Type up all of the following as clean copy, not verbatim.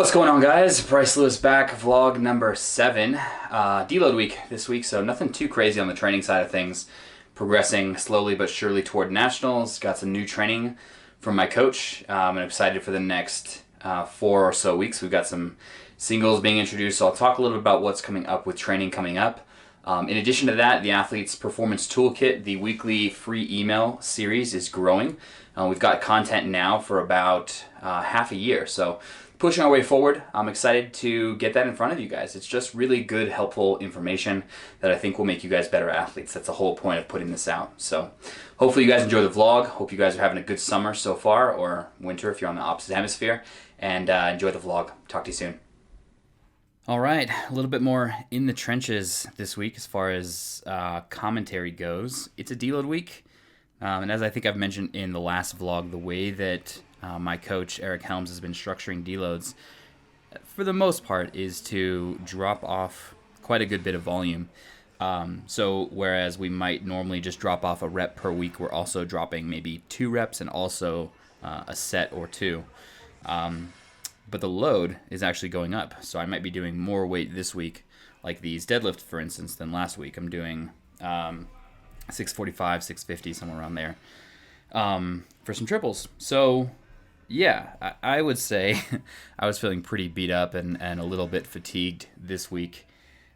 What's going on, guys? Bryce Lewis back, vlog number 7. Deload week this week, so nothing too crazy on the training side of things. Progressing slowly but surely toward nationals. Got some new training from my coach. I'm excited for the next 4 or so weeks. We've got some singles being introduced, so I'll talk a little bit about what's coming up with training coming up. In addition to that, the Athlete's Performance Toolkit, the weekly free email series, is growing. We've got content now for about half a year, so pushing our way forward. I'm excited to get that in front of you guys. It's just really good, helpful information that I think will make you guys better athletes. That's the whole point of putting this out. So hopefully you guys enjoy the vlog. Hope you guys are having a good summer so far, or winter if you're on the opposite hemisphere, and enjoy the vlog. Talk to you soon. All right, a little bit more in the trenches this week as far as commentary goes. It's a deload week, and as I think I've mentioned in the last vlog, the way that my coach, Eric Helms, has been structuring deloads, for the most part, is to drop off quite a good bit of volume. So whereas we might normally just drop off a rep per week, we're also dropping maybe 2 reps and also a set or 2. But the load is actually going up. So I might be doing more weight this week, like these deadlifts, for instance, than last week. I'm doing 645, 650, somewhere around there, for some triples. So yeah, I would say I was feeling pretty beat up and a little bit fatigued this week.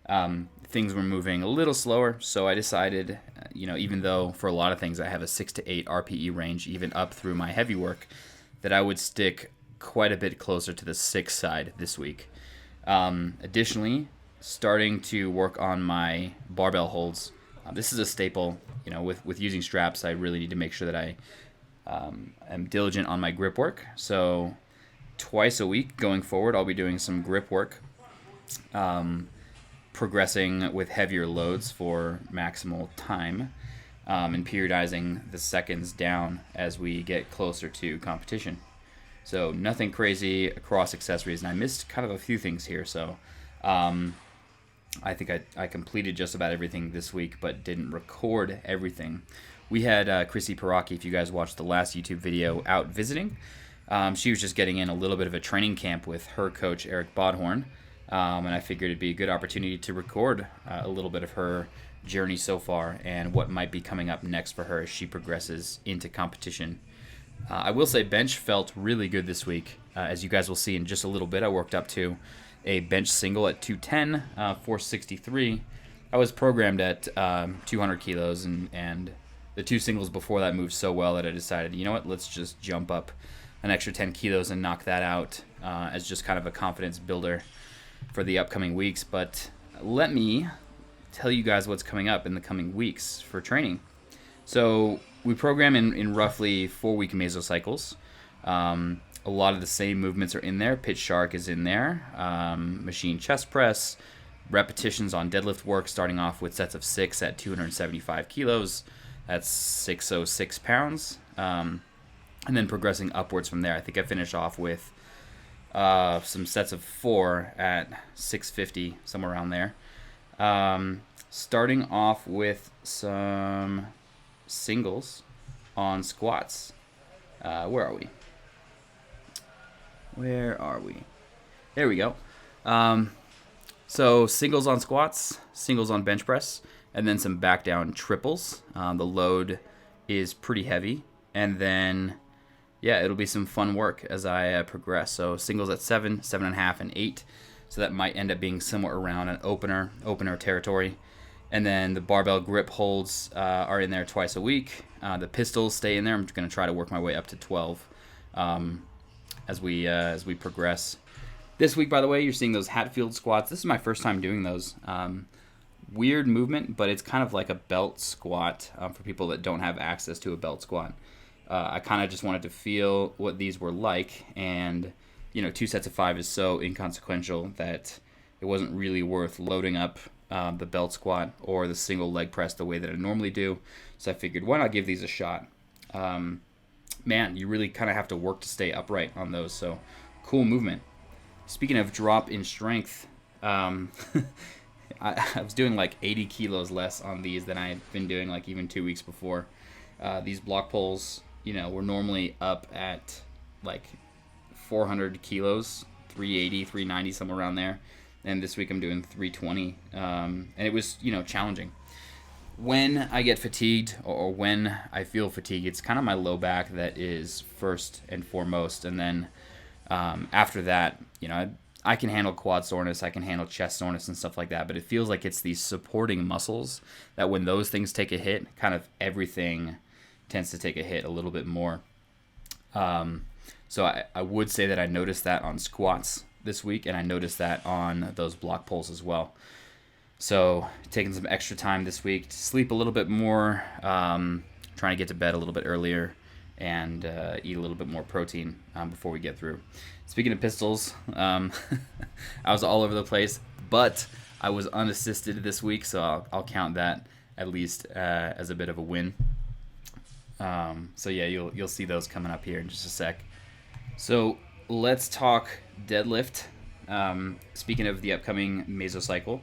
Things were moving a little slower, so I decided, even though for a lot of things I have a 6 to 8 RPE range, even up through my heavy work, that I would stick quite a bit closer to the 6 side this week. Additionally, starting to work on my barbell holds. This is a staple. With using straps, I really need to make sure that I am diligent on my grip work. So twice a week going forward, I'll be doing some grip work, progressing with heavier loads for maximal time, and periodizing the seconds down as we get closer to competition. So nothing crazy across accessories, and I missed kind of a few things here. So I think I completed just about everything this week, but didn't record everything. We had Chrissy Paraki, if you guys watched the last YouTube video, out visiting. She was just getting in a little bit of a training camp with her coach, Eric Bodhorn, and I figured it'd be a good opportunity to record a little bit of her journey so far and what might be coming up next for her as she progresses into competition. I will say bench felt really good this week. As you guys will see in just a little bit, I worked up to a bench single at 210, 463. I was programmed at 200 kilos, and the 2 singles before that moved so well that I decided, you know what, let's just jump up an extra 10 kilos and knock that out as just kind of a confidence builder for the upcoming weeks. But let me tell you guys what's coming up in the coming weeks for training. So we program in roughly 4-week mesocycles. A lot of the same movements are in there. Pitch shark is in there. Machine chest press, repetitions on deadlift work, starting off with sets of 6 at 275 kilos. That's 606 pounds. And then progressing upwards from there. I think I finished off with some sets of 4 at 650, somewhere around there. Starting off with some singles on squats. Where are we? There we go. So singles on squats, singles on bench press, and then some back down triples. The load is pretty heavy, and then it'll be some fun work as I progress. So singles at 7, 7.5, and 8. So that might end up being somewhere around an opener territory. And then the barbell grip holds are in there twice a week. The pistols stay in there. I'm going to try to work my way up to 12 as we progress. This week, by the way, you're seeing those Hatfield squats. This is my first time doing those. Weird movement, but it's kind of like a belt squat for people that don't have access to a belt squat. I kind of just wanted to feel what these were like, and 2 sets of 5 is so inconsequential that it wasn't really worth loading up the belt squat or the single leg press the way that I normally do. So I figured, why not give these a shot? Man, you really kind of have to work to stay upright on those. So cool movement. Speaking of drop in strength, I was doing like 80 kilos less on these than I had been doing like even 2 weeks before. These block pulls, were normally up at like 400 kilos 380, 390, somewhere around there. And this week I'm doing 320. And it was, challenging. When I get fatigued or when I feel fatigue, it's kind of my low back that is first and foremost. And then after that, I can handle quad soreness, I can handle chest soreness and stuff like that, but it feels like it's these supporting muscles that when those things take a hit, kind of everything tends to take a hit a little bit more. So I would say that I noticed that on squats this week, and I noticed that on those block pulls as well. So taking some extra time this week to sleep a little bit more, trying to get to bed a little bit earlier, and eat a little bit more protein before we get through. Speaking of pistols, I was all over the place, but I was unassisted this week, so I'll count that at least as a bit of a win. So yeah, you'll see those coming up here in just a sec. So let's talk deadlift. Speaking of the upcoming mesocycle,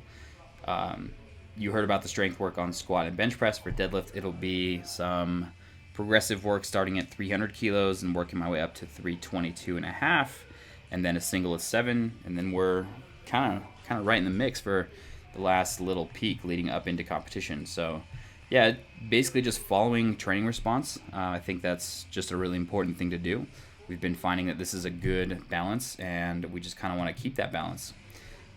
you heard about the strength work on squat and bench press. For deadlift, it'll be some progressive work starting at 300 kilos and working my way up to 322 and a half, and then a single at 7, and then we're kind of right in the mix for the last little peak leading up into competition. So yeah, basically just following training response. I think that's just a really important thing to do. We've been finding that this is a good balance, and we just kind of want to keep that balance.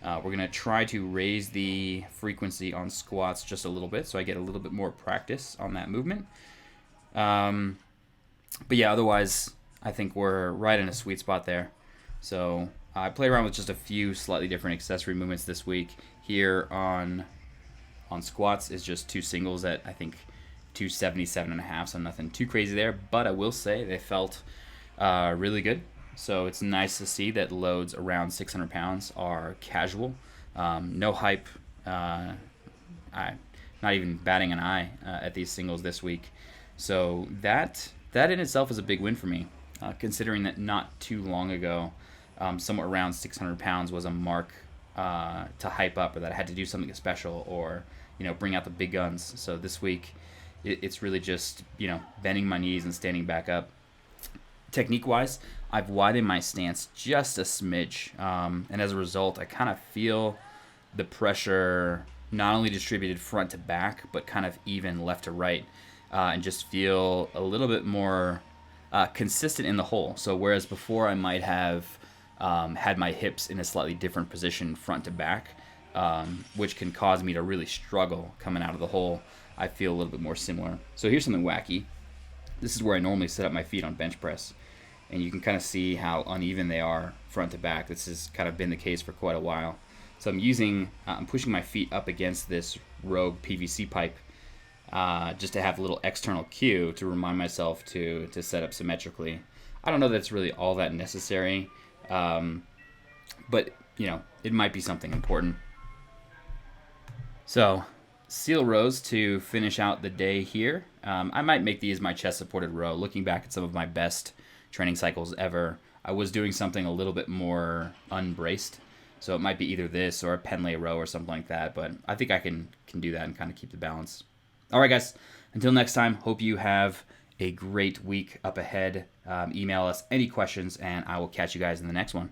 We're going to try to raise the frequency on squats just a little bit so I get a little bit more practice on that movement. But yeah, otherwise, I think we're right in a sweet spot there. So I played around with just a few slightly different accessory movements this week. Here on squats is just 2 singles at, I think, 277.5, so nothing too crazy there. But I will say they felt really good. So it's nice to see that loads around 600 pounds are casual. No hype, not even batting an eye at these singles this week. So that in itself is a big win for me, considering that not too long ago, somewhere around 600 pounds was a mark to hype up, or that I had to do something special, or bring out the big guns. So this week, it's really just bending my knees and standing back up. Technique-wise, I've widened my stance just a smidge, and as a result, I kind of feel the pressure not only distributed front to back, but kind of even left to right, and just feel a little bit more consistent in the hole. So whereas before I might have had my hips in a slightly different position front to back, which can cause me to really struggle coming out of the hole, I feel a little bit more similar. So here's something wacky. This is where I normally set up my feet on bench press, and you can kind of see how uneven they are front to back. This has kind of been the case for quite a while. So I'm pushing my feet up against this rogue PVC pipe just to have a little external cue to remind myself to set up symmetrically. I don't know that it's really all that necessary, but it might be something important. So seal rows to finish out the day here. I might make these my chest supported row. Looking back at some of my best training cycles ever, I was doing something a little bit more unbraced. So it might be either this or a Penlay row or something like that, but I think I can do that and kind of keep the balance. All right, guys, until next time, hope you have a great week up ahead. Email us any questions, and I will catch you guys in the next one.